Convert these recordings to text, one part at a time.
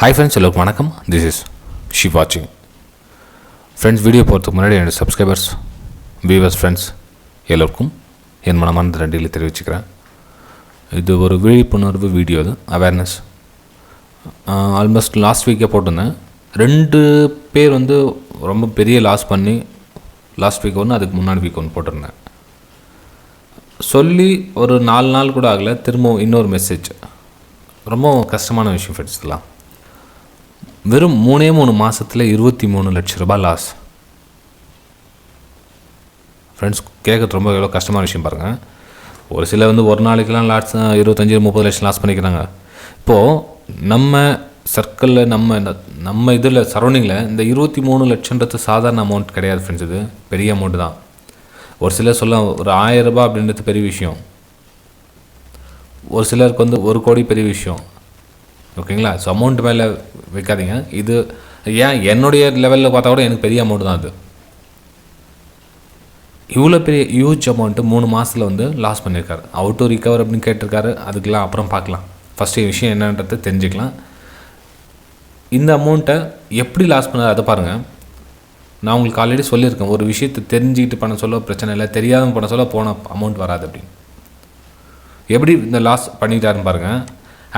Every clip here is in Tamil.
Hi friends, hello, வணக்கம். This is Shiv watching. Friends, video போகிறதுக்கு முன்னாடி என்னோட சப்ஸ்கிரைபர்ஸ், வியூவர்ஸ், ஃப்ரெண்ட்ஸ் எல்லோருக்கும் என் மனமார்ந்த நன்றிகளை தெரிவிச்சுக்கிறேன். இது ஒரு விழிப்புணர்வு வீடியோ, அது அவேர்னஸ். ஆல்மோஸ்ட் லாஸ்ட் வீக்கே போட்டிருந்தேன். 2 பேர் வந்து ரொம்ப பெரிய லாஸ் பண்ணி லாஸ்ட் வீக் ஒன்று, அதுக்கு முன்னாடி வீக் ஒன்று போட்டிருந்தேன். சொல்லி ஒரு 4 நாள் கூட ஆகலை, திரும்ப இன்னொரு மெசேஜ். ரொம்ப கஷ்டமான விஷயம் ஃப்ரெண்ட்ஸ். இதெல்லாம் வெறும் 3 மாதத்தில் 23 லட்ச ரூபாய் லாஸ். ஃப்ரெண்ட்ஸ், கேட்குறது ரொம்ப எவ்வளோ கஷ்டமான விஷயம் பாருங்கள். ஒரு சில வந்து ஒரு நாளைக்கெலாம் லாஸ் 25-30 லட்சம் லாஸ் பண்ணிக்கிறாங்க. இப்போது நம்ம சர்க்கிளில் நம்ம இதில் சரௌண்டிங்கில் இந்த 23 லட்சன்றது சாதாரண அமௌண்ட் கிடையாது ஃப்ரெண்ட்ஸ். இது பெரிய அமௌண்ட்டு தான். ஒரு சிலர் சொல்ல ஒரு 1000 ரூபாய் அப்படின்றது பெரிய விஷயம், ஒரு சிலருக்கு வந்து 1 கோடி பெரிய விஷயம். ஓகேங்களா? ஸோ அமௌண்ட் மேலே வைக்காதீங்க. இது ஏன் என்னுடைய லெவலில் பார்த்தா கூட எனக்கு பெரிய அமௌண்ட் தான். அது இவ்வளோ பெரிய ஹியூஜ் அமௌண்ட்டு 3 மாதத்தில் வந்து லாஸ் பண்ணியிருக்காரு. அவுட் டு ரிகவர் அப்படின்னு கேட்டிருக்காரு. அதுக்கெலாம் அப்புறம் பார்க்கலாம். ஃபஸ்ட்டு விஷயம் என்னன்றதை தெரிஞ்சுக்கலாம். இந்த அமௌண்ட்டை எப்படி லாஸ் பண்ணார் அதை பாருங்கள். நான் உங்களுக்கு ஆல்ரெடி சொல்லியிருக்கேன், ஒரு விஷயத்தை தெரிஞ்சுக்கிட்டு பண்ண சொல்ல பிரச்சனை இல்லை, தெரியாமல் பண்ண சொல்ல போன அமௌண்ட் வராது அப்படின்னு. எப்படி இந்த லாஸ் பண்ணிட்டாருன்னு பாருங்கள்.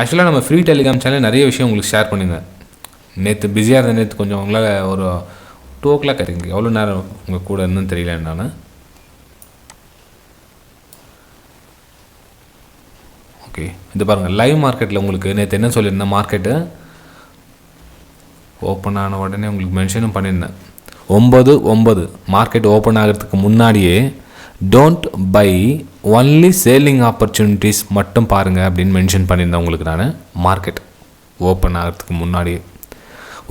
ஆக்சுவலாக நம்ம ஃப்ரீ டெலிகிராம் சேனல் நிறைய விஷயம் உங்களுக்கு ஷேர் பண்ணியிருந்தேன். நேற்று பிஸியாக இருந்தேன். நேற்று கொஞ்சம் உங்களால் ஒரு 2 o'clock இருக்குங்க. எவ்வளோ நேரம் உங்கள் கூட இருந்துன்னு தெரியல. நான் ஓகே, இது பாருங்கள். லைவ் மார்க்கெட்டில் உங்களுக்கு நேற்று என்ன சொல்லியிருந்தேன், மார்க்கெட்டு ஓப்பன் ஆன உடனே உங்களுக்கு மென்ஷனும் பண்ணியிருந்தேன். 9/9 மார்க்கெட் ஓப்பன் ஆகிறதுக்கு முன்னாடியே don't by only selling opportunities மட்டும் பாருங்கள் அப்படின்னு மென்ஷன் பண்ணியிருந்தேன் உங்களுக்கு. நான் மார்க்கெட் ஓப்பன் ஆகிறதுக்கு முன்னாடியே,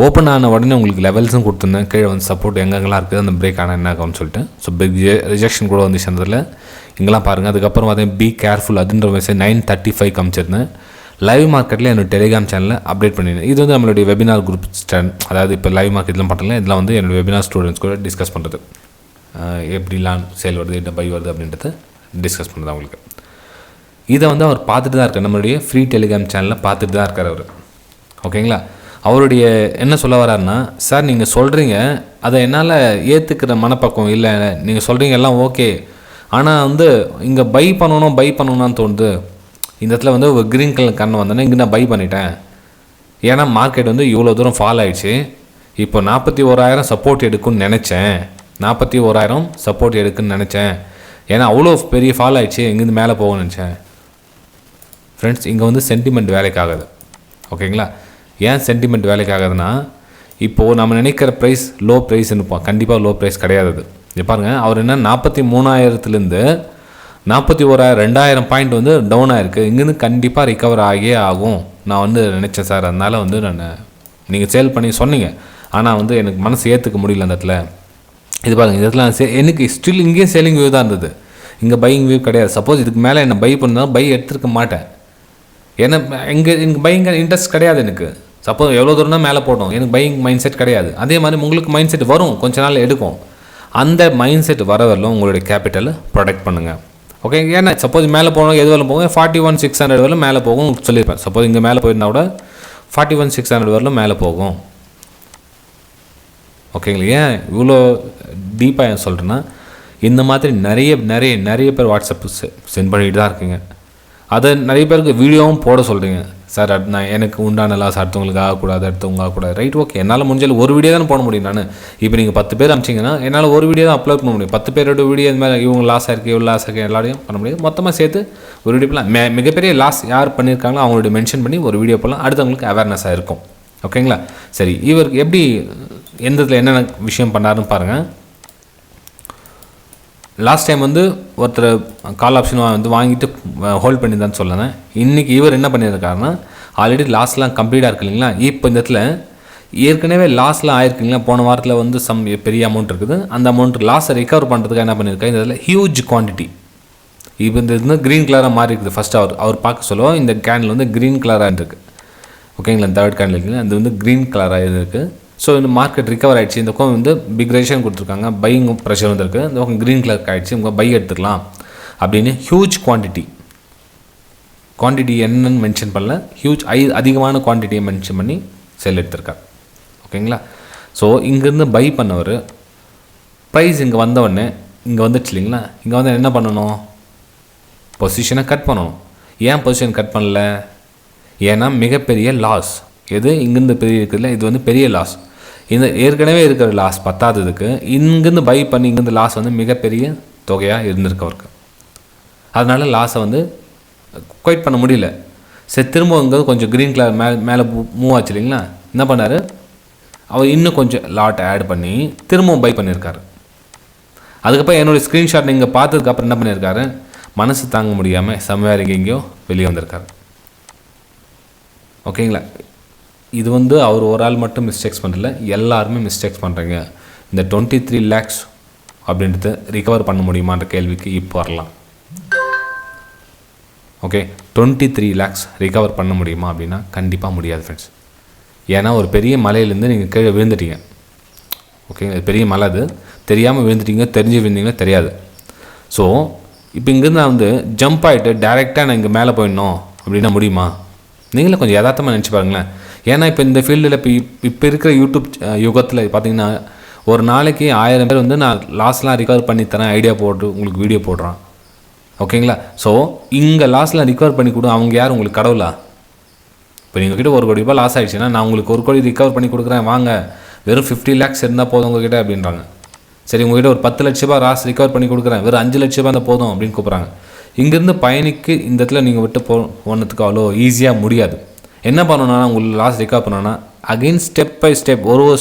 ஓப்பன் ஆன உடனே உங்களுக்கு லெவல்ஸும் கொடுத்துருந்தேன். கீழே வந்து சப்போர்ட் எங்கெங்கெல்லாம் இருக்குது, அந்த பிரேக் ஆனால் என்ன ஆகும்னு சொல்லிட்டு. ஸோ பிக் ரிஜெக்ஷன் கூட வந்து சேர்ந்ததில் இங்கெல்லாம் பாருங்கள். அதுக்கப்புறம் பார்த்தீங்கன்னா பி கேர்ஃபுல் அதுன்ற மெசேஜ் 9:35 காமிச்சிருந்தேன். லைவ் மார்க்கெட்டில் என்னோடய டெலிகிராம் சேனலில் அப்டேட் பண்ணியிருந்தேன். இது வந்து நம்மளுடைய வெபினார் குரூப் அதாவது இப்போ லைவ் மார்க்கெட்லாம் பண்ணுறேன். இதெல்லாம் வந்து என்னோடய வெபினார் ஸ்டூடெண்ட்ஸ் கூட டிஸ்கஸ் பண்ணுறது, எப்படிலாம் சேல் வருது, என்ன பை வருது அப்படின்றத டிஸ்கஸ் பண்ணுறது அவங்களுக்கு. இதை வந்து அவர் பார்த்துட்டு தான் இருக்கார். நம்மளுடைய ஃப்ரீ டெலிகிராம் சேனலில் பார்த்துட்டு தான் இருக்கார் அவர். ஓகேங்களா? அவருடைய என்ன சொல்ல வர்றாருன்னா, சார் நீங்கள் சொல்கிறீங்க அதை என்னால் ஏற்றுக்கிற மனப்பக்குவம் இல்லை. நீங்கள் சொல்கிறீங்க எல்லாம் ஓகே, ஆனால் வந்து இங்கே பை பண்ணணும்னு தோணுது. இந்த இடத்துல வந்து ஒரு க்ரீன் கலர் கண்ணு வந்தோன்னே இங்கே நான் பை பண்ணிட்டேன். ஏன்னா மார்க்கெட் வந்து இவ்வளோ தூரம் ஃபால் ஆகிடுச்சு. இப்போ 41,000 சப்போர்ட் எடுக்குன்னு நினச்சேன். 41,000 சப்போர்ட் எடுக்குன்னு நினச்சேன். ஏன்னா அவ்வளோ பெரிய ஃபால் ஆகிடுச்சு, இங்கேருந்து மேலே போகணும்னு நினச்சேன். ஃப்ரெண்ட்ஸ், இங்கே வந்து சென்டிமெண்ட் வேலைக்காகுது. ஓகேங்களா? ஏன் சென்டிமெண்ட் வேலைக்காகுதுன்னா, இப்போது நம்ம நினைக்கிற ப்ரைஸ் லோ ப்ரைஸ்ன்னு கண்டிப்பாக லோ ப்ரைஸ் கிடையாது. அது இது பாருங்கள். அவர் என்ன 43,000லேருந்து 41,000 2,000 பாயிண்ட் வந்து டவுன் ஆகிருக்கு. இங்கேருந்து கண்டிப்பாக ரிகவர் ஆகியே ஆகும் நான் வந்து நினச்சேன் சார். அதனால் வந்து நீங்கள் சேல் பண்ணி சொன்னீங்க, ஆனால் வந்து எனக்கு மனசு ஏற்றுக்க முடியல அந்த இடத்துல. இது பாருங்கள், இந்த இடத்துல எனக்கு ஸ்டில் இங்கேயும் சேலிங் வியூ தான் இருந்தது, இங்கே பையிங் வியூ கிடையாது. சப்போஸ் இதுக்கு மேலே என்ன பை பண்ணால் பை எடுத்துருக்க மாட்டேன். ஏன்னா எனக்கு பையிங் இன்ட்ரெஸ்ட் கிடையாது எனக்கு. சப்போஸ் எவ்வளோ தூரம்னா மேலே போட்டோம், எனக்கு பையிங் மைண்ட் செட் கிடையாது. அதே மாதிரி உங்களுக்கு மைண்ட் செட் வரும், கொஞ்ச நாள் எடுக்கும். அந்த மைண்ட் செட் வர வரலும் உங்களுடைய கேபிட்டலை ப்ரொடெக்ட் பண்ணுங்கள். ஓகே? ஏன்னா சப்போஸ் மேலே போகணும், எது வரலும் போகும், 41,600 வரலும் மேலே போகும் சொல்லியிருப்பேன். சப்போஸ் இங்கே மேலே போயிருந்தா கூட 41,600 வரலும் மேலே போகும். ஓகேங்களா? ஏன் இவ்வளோ டீப்பாக ஏன் சொல்கிறேன்னா, இந்த மாதிரி நிறைய பேர் வாட்ஸ்அப் சென்ட் பண்ணிட்டு தான் இருக்குங்க. அதை நிறைய பேருக்கு வீடியோவும் போட சொல்கிறீங்க. சார் நான் எனக்கு உண்டான லாஸ் அடுத்தவங்களுக்கு ஆகக்கூடாது, அடுத்தவங்க ஆகக்கூடாது. Right, okay. என்னால் முடிஞ்சாலும் ஒரு வீடியோ தானே போட முடியும். நான் இப்போ நீங்கள் 10 பேர் அனுப்பிச்சிங்கன்னா என்னால் ஒரு வீடியோ தான் அப்லோட் பண்ண முடியும். 10 பேரோட வீடியோ இந்த மாதிரி இவங்க லாஸ் ஆயிருக்கு, இவ்வளோ லாஸ் ஆயிருக்கு எல்லாரையும் பண்ண முடியாது. மொத்தமாக சேர்த்து ஒரு வீடியோ போடலாம். மிகப்பெரிய லாஸ் யார் பண்ணியிருக்காங்களோ அவங்களுடைய மென்ஷன் பண்ணி ஒரு வீடியோ போடலாம். அடுத்தவங்களுக்கு அவேர்னஸாக இருக்கும். ஓகேங்களா? சரி, இவருக்கு எப்படி எந்த இதில் என்னென்ன விஷயம் பண்ணாருன்னு பாருங்கள். லாஸ்ட் டைம் வந்து ஒருத்தர் கால் ஆப்ஷன் வந்து வாங்கிட்டு ஹோல்ட் பண்ணி தான் சொல்லணும். இன்றைக்கி இவர் என்ன பண்ணியிருக்காருன்னா, ஆல்ரெடி லாஸ்லாம் கம்ப்ளீட்டாக இருக்கு இல்லைங்களா? இப்போ இந்த இடத்துல ஏற்கனவே லாஸ்லாம் ஆயிருக்குங்களா? போன வாரத்தில் வந்து பெரிய அமௌண்ட் இருக்குது. அந்த அமௌண்ட் லாஸை ரிகவர் பண்ணுறதுக்காக என்ன பண்ணியிருக்காரு, இந்த இதில் ஹியூஜ் குவான்டிட்டி. இப்போ இந்த இது க்ரீன் கலராக மாறி இருக்குது. ஃபஸ்ட்டு அவர் பார்க்க சொல்லுவோம், இந்த கேண்டில் வந்து க்ரீன் கலராக இருக்குது. ஓகேங்களா? 3rd கேண்டில் இருக்குங்க, அது வந்து க்ரீன் கலராக இருக்குது. ஸோ இந்த மார்க்கெட் ரிகவர் ஆகிடுச்சு. இந்த பக்கம் வந்து பிக் ரேஷன் கொடுத்துருக்காங்க, பையிங் ப்ரெஷர் வந்துருக்கு. இந்த பக்கம் க்ரீன் கலர் ஆகிடுச்சு, உங்கள் பை எடுத்துக்கலாம் அப்படின்னு ஹியூஜ் குவான்டிட்டி என்னன்னு மென்ஷன் பண்ணல. ஹியூஜ் அதிகமான குவான்டிட்டியை மென்ஷன் பண்ணி செல் எடுத்திருக்கார். ஓகேங்களா? ஸோ இங்கேருந்து பை பண்ணவர் ப்ரைஸ் இங்கே வந்தவுடனே இங்கே வந்துடுச்சு இல்லைங்களா? இங்கே வந்து என்ன பண்ணணும்? பொசிஷனை கட் பண்ணணும். ஏன் பொசிஷன் கட் பண்ணல? ஏன்னா மிகப்பெரிய லாஸ். எது இங்கேருந்து பெரிய இருக்குதுல்ல, இது வந்து பெரிய லாஸ். இந்த ஏற்கனவே இருக்கிற லாஸ் பத்தாததுக்கு இங்கேருந்து பை பண்ணி இங்கேருந்து லாஸ் வந்து மிகப்பெரிய தொகையாக இருந்திருக்கு அவருக்கு. அதனால் லாஸை வந்து குவைட் பண்ண முடியல. சரி, திரும்ப இங்கே கொஞ்சம் க்ரீன் கலர் மேலே மூவ் ஆச்சு இல்லைங்களா? என்ன பண்ணார்? அவர் இன்னும் கொஞ்சம் லாட் ஆட் பண்ணி திரும்பவும் பை பண்ணியிருக்காரு. அதுக்கப்புறம் என்னுடைய ஸ்க்ரீன்ஷாட் நீங்கள் பார்த்ததுக்கப்புறம் என்ன பண்ணியிருக்காரு? மனசு தாங்க முடியாமல் சம்வேர் எங்கேயோ வெளியே வந்திருக்காரு. ஓகேங்களா? இது வந்து அவர் ஒரு ஆள் மட்டும் மிஸ்டேக்ஸ் பண்ணல, எல்லாருமே மிஸ்டேக்ஸ் பண்ணுறீங்க. இந்த 23 lakhs அப்படின்றது ரிகவர் பண்ண முடியுமான்ற கேள்விக்கு இப்போ வரலாம். ஓகே, 23 lakhs ரிகவர் பண்ண முடியுமா அப்படின்னா கண்டிப்பாக முடியாது ஃப்ரெண்ட்ஸ். ஏன்னா ஒரு பெரிய மலையிலேருந்து நீங்கள் கீழே விழுந்துட்டீங்க. ஓகே, பெரிய மலை, அது தெரியாமல் விழுந்துட்டீங்க, தெரிஞ்சு விழுந்தீங்கன்னா தெரியாது. ஸோ இப்போ இங்கேருந்து நான் வந்து ஜம்ப் ஆகிட்டு டேரெக்டாக நான் இங்கே மேலே போயிடணும் அப்படின்னா முடியுமா? நீங்களே கொஞ்சம் யதார்த்தமாக நினச்சி பாருங்களேன். ஏன்னா இப்போ இந்த ஃபீல்டில் இப்போ இருக்கிற யூடியூப் யுகத்தில் பார்த்தீங்கன்னா ஒரு நாளைக்கு 1000 பேர் வந்து நான் லாஸ்லாம் ரிகவர் பண்ணி தரேன் ஐடியா போட்டு உங்களுக்கு வீடியோ போடுறான். ஓகேங்களா? ஸோ இங்கே லாஸ்லாம் ரிகவர் பண்ணி கொடு, அவங்க யார் உங்களுக்கு கடவுளா? இப்போ நீங்கள் கிட்ட 1 கோடி ரூபாய் லாஸ் ஆகிடுச்சுன்னா நான் உங்களுக்கு 1 கோடி ரிகவர் பண்ணி கொடுக்குறேன் வாங்க, வெறும் 50 lakhs இருந்தால் போதும் உங்ககிட்ட அப்படின்றாங்க. சரி, உங்ககிட்ட ஒரு 10 லட்ச ரூபாய் லாஸ் ரிகவர் பண்ணி கொடுக்குறேன், வெறும் 5 லட்ச ரூபாய் இருந்தால் போதும் அப்படின்னு கூப்பிட்றாங்க. இங்கேருந்து பயணிக்கு இந்த இடத்துல நீங்கள் விட்டு போனதுக்கு அவ்வளோ ஈஸியாக முடியாது. என்ன பண்ணணும்னா உங்களுக்கு லாஸ் ரிகவர் பண்ணணும்னா அகெயின் ஸ்டெப் பை ஸ்டெப் ஒரு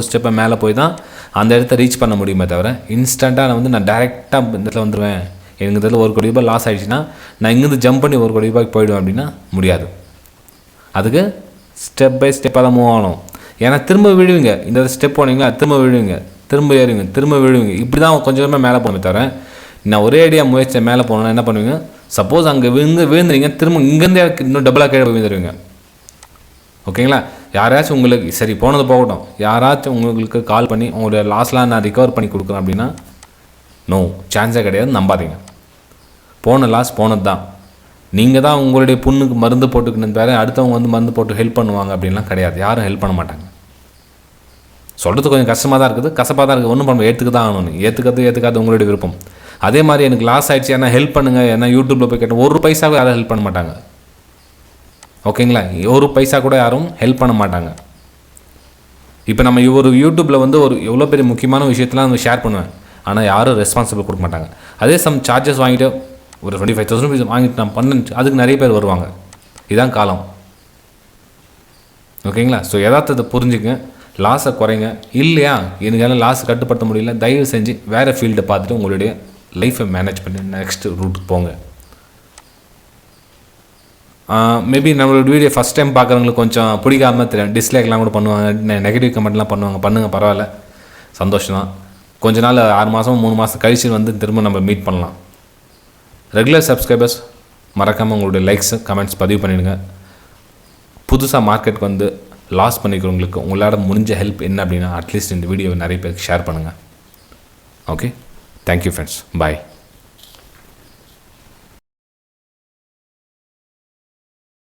ஸ்டெப்பாக மேலே போய் தான் அந்த இடத்த ரீச் பண்ண முடியுமே தவிர இன்ஸ்டண்ட்டாக நான் வந்து நான் டேரெக்டாக இந்த இடத்துல வந்துடுவேன், எனக்கு இதில் 1 கோடி ரூபாய் லாஸ் ஆகிடுச்சுன்னா நான் இங்கேருந்து ஜம்ப் பண்ணி 1 கோடி ரூபாய்க்கு போயிடுவேன் அப்படின்னா முடியாது. அதுக்கு ஸ்டெப் பை ஸ்டெப்பாக தான் மூவ் ஆகணும். ஏன்னா திரும்ப விழுவீங்க, இந்த ஸ்டெப் போனீங்களா திரும்ப விழுவீங்க, திரும்ப ஏறுவீங்க, திரும்ப விழுவீங்க, இப்படி தான் கொஞ்சமாக மேலே போகணுமே தவிர நான் ஒரே ஐடியா முயற்சி மேலே போனோன்னா என்ன பண்ணுவீங்க? சப்போஸ் அங்கே விழுந்துறீங்க, திரும்ப இங்கேருந்தே இன்னும் டபுளாக கீழே விழுந்துருவீங்க. ஓகேங்களா? யாராச்சும் உங்களுக்கு சரி போனது போகட்டும், யாராச்சும் உங்களுக்கு கால் பண்ணி உங்களுடைய லாஸ்லாம் நான் ரிகவர் பண்ணி கொடுக்குறேன் அப்படின்னா நோ, சான்ஸே கிடையாது, நம்பாதீங்க. போன லாஸ் போனது தான். நீங்கள் தான் உங்களுடைய புண்ணுக்கு மருந்து போட்டுக்கணும் தவிர அடுத்தவங்க வந்து மருந்து போட்டு ஹெல்ப் பண்ணுவாங்க அப்படின்லாம் கிடையாது. யாரும் ஹெல்ப் பண்ண மாட்டாங்க. சொல்கிறது கொஞ்சம் கஷ்டமாக தான் இருக்குது, கசப்பாக தான் இருக்குது, ஒன்றும் பண்ண ஏற்றுக்க தான் ஆகணும். ஏற்றுக்காது உங்களுடைய விருப்பம். அதே மாதிரி எனக்கு லாஸ் ஆகிடுச்சு, ஏன்னா ஹெல்ப் பண்ணுங்கள், ஏன்னா யூடியூப்பில் போய் கேட்டேன், 1 பைசா கூட யாரும் ஹெல்ப் பண்ண மாட்டாங்க. ஓகேங்களா? 1 பைசா கூட யாரும் ஹெல்ப் பண்ண மாட்டாங்க. இப்போ நம்ம ஒரு யூடியூப்பில் வந்து ஒரு எவ்வளோ பெரிய முக்கியமான விஷயத்தெலாம் நம்ம ஷேர் பண்ணுவேன், ஆனால் யாரும் ரெஸ்பான்சிபிள் கொடுக்க மாட்டாங்க. அதே சார்ஜஸ் வாங்கிட்டு ஒரு 25,000 rupees வாங்கிட்டு நான் பண்ணேன், அதுக்கு நிறைய பேர் வருவாங்க. இதுதான் காலம். ஓகேங்களா? ஸோ யதார்த்தத்தை புரிஞ்சுங்க, லாஸை குறைங்க. இல்லையா எனக்கு லாஸ் கட்டுப்படுத்த முடியல, தயவு செஞ்சு வேறு ஃபீல்டை பார்த்துட்டு உங்களுடைய லைஃப்பை மேனேஜ் பண்ணி நெக்ஸ்ட் ரூட் போங்க. மேபி நம்மளோட வீடியோ ஃபஸ்ட் டைம் பார்க்குறவங்களுக்கு கொஞ்சம் பிடிக்காமல் தெரியும், டிஸ்லைக்லாம் கூட பண்ணுவாங்க, நெகட்டிவ் கமெண்ட்லாம் பண்ணுங்கள், பரவாயில்ல, சந்தோஷம் தான். கொஞ்ச நாள் 6 மாதம் 3 மாதம் கழிச்சு வந்து திரும்ப நம்ம மீட் பண்ணலாம். ரெகுலர் சப்ஸ்கிரைபர்ஸ் மறக்காமல் உங்களுடைய லைக்ஸு கமெண்ட்ஸ் பதிவு பண்ணிடுங்க. புதுசாக மார்க்கெட்டுக்கு வந்து லாஸ் பண்ணிக்கிறவங்களுக்கு உங்களால் முடிஞ்ச ஹெல்ப் என்ன அப்படின்னா அட்லீஸ்ட் இந்த வீடியோவை நிறைய பேருக்கு ஷேர் பண்ணுங்கள். ஓகே, தேங்க்யூ ஃப்ரெண்ட்ஸ், பாய்.